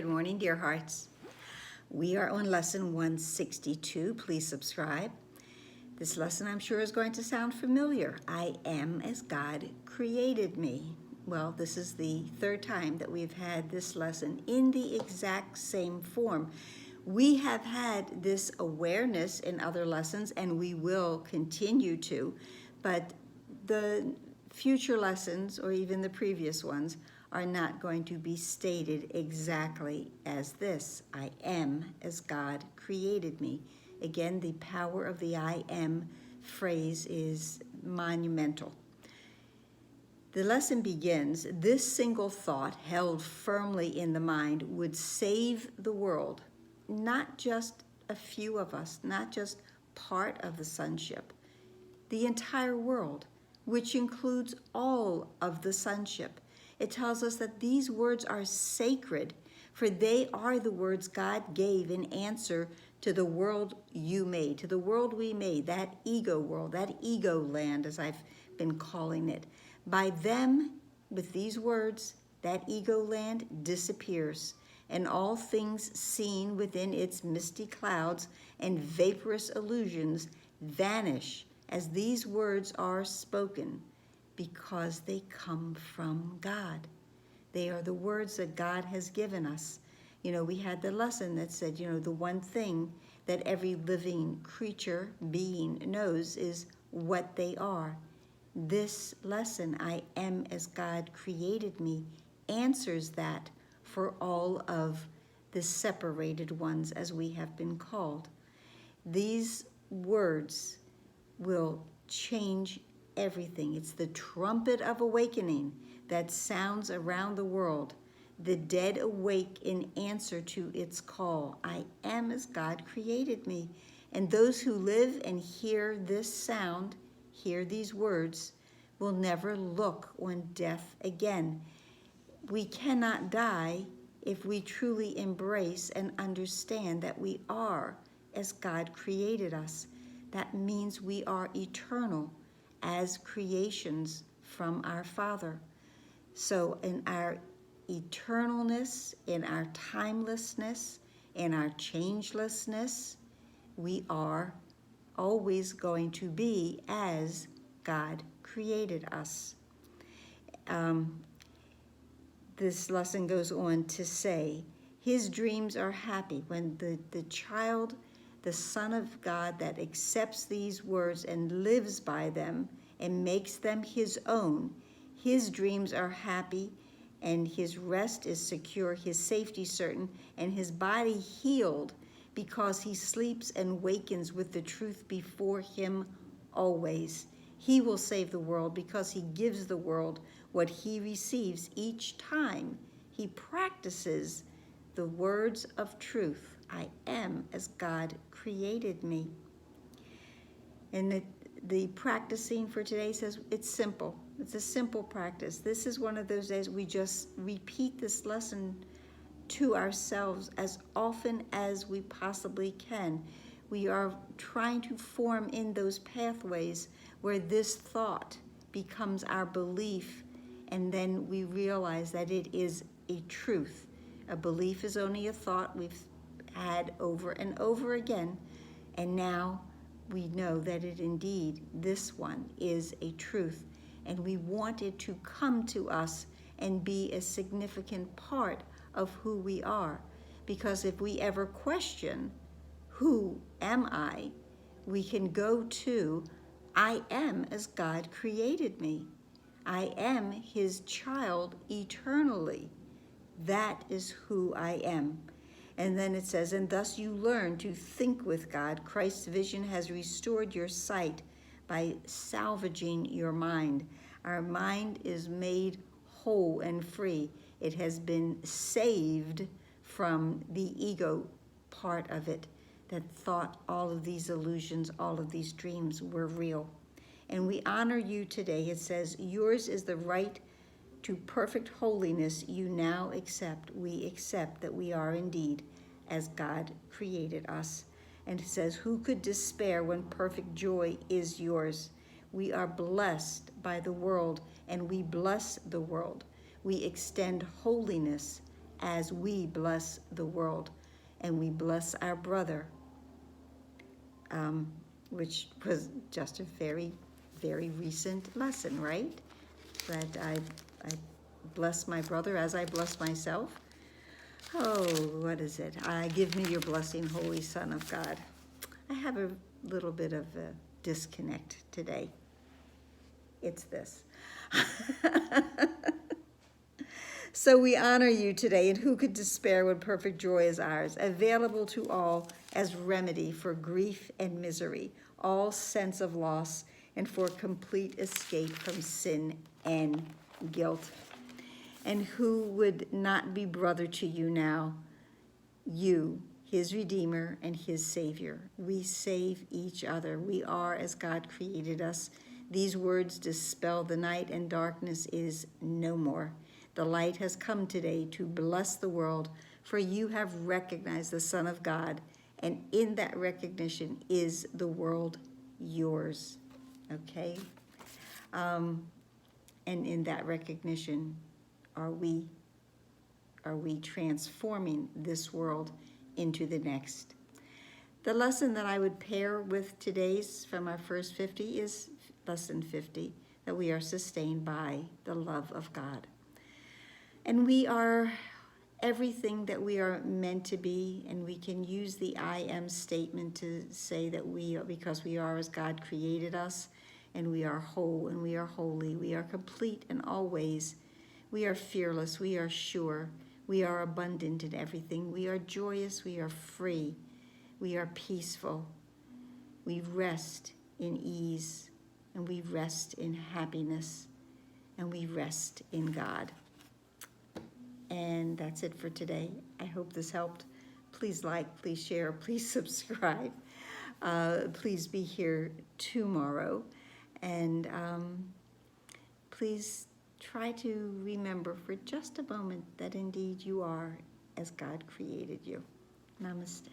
Good morning, dear hearts. We are on lesson 162. Please subscribe. This lesson, I'm sure, is going to sound familiar. I am as God created me. Well, this is the third time that we've had this lesson in the exact same form. We have had this awareness in other lessons, and we will continue to, but the future lessons, or even the previous ones, are not going to be stated exactly as this. I am as God created me. Again, the power of the I am phrase is monumental. The lesson begins, this single thought held firmly in the mind would save the world, not just a few of us, not just part of the sonship, the entire world, which includes all of the sonship. It tells us that these words are sacred, for they are the words God gave in answer to the world you made, to the world we made, that ego world, that ego land, as I've been calling it. By them, with these words, that ego land disappears, and all things seen within its misty clouds and vaporous illusions vanish as these words are spoken, because they come from God. They are the words that God has given us. You know, we had the lesson that said, the one thing that every living creature, being, knows is what they are. This lesson, I am as God created me, answers that for all of the separated ones, as we have been called. These words will change everything. It's the trumpet of awakening that sounds around the world. The dead awake in answer to its call. I am as God created me. And those who live and hear this sound, hear these words, will never look on death again. We cannot die if we truly embrace and understand that we are as God created us. That means we are eternal as creations from our Father. So in our eternalness, in our timelessness, in our changelessness, we are always going to be as God created us. This lesson goes on to say, his dreams are happy. When the child, the Son of God that accepts these words and lives by them and makes them his own, his dreams are happy and his rest is secure, his safety certain, and his body healed, because he sleeps and wakens with the truth before him always. He will save the world because he gives the world what he receives each time he practices the words of truth. I am as God created me. And the practicing for today says it's simple. It's a simple practice. This is one of those days we just repeat this lesson to ourselves as often as we possibly can. We are trying to form in those pathways where this thought becomes our belief, and then we realize that it is a truth. A belief is only a thought we've had over and over again, and now we know that it indeed, this one is a truth, and we want it to come to us and be a significant part of who we are. Because if we ever question, who am I? We can go to, I am as God created me. I am his child eternally. That is who I am. And then it says, and thus you learn to think with God. Christ's vision has restored your sight by salvaging your mind. Our mind is made whole and free. It has been saved from the ego part of it that thought all of these illusions, all of these dreams were real. And we honor you today. It says, yours is the right to perfect holiness you now accept. We accept that we are indeed as God created us. And it says, who could despair when perfect joy is yours? We are blessed by the world, and we bless the world. We extend holiness as we bless the world and we bless our brother, which was just a very, very recent lesson, right? That I bless my brother as I bless myself. Oh, what is it? Give me your blessing, Holy Son of God. I have a little bit of a disconnect today. It's this. So we honor you today, and who could despair when perfect joy is ours, available to all as remedy for grief and misery, all sense of loss, and for complete escape from sin and guilt. And who would not be brother to you now? You, his Redeemer and his Savior. We save each other. We are as God created us. These words dispel the night, and darkness is no more. The light has come today to bless the world, for you have recognized the Son of God, and in that recognition is the world yours. Okay? And in that recognition, are we transforming this world into the next? The lesson that I would pair with today's from our first 50 is lesson 50, that we are sustained by the love of God. And we are everything that we are meant to be, and we can use the I am statement to say that we are, because we are as God created us, and we are whole and we are holy, we are complete in all ways, we are fearless, we are sure, we are abundant in everything, we are joyous, we are free, we are peaceful, we rest in ease, and we rest in happiness, and we rest in God. And that's it for today. I hope this helped. Please like, please share, please subscribe. Please be here tomorrow. And please try to remember for just a moment that indeed you are as God created you. Namaste.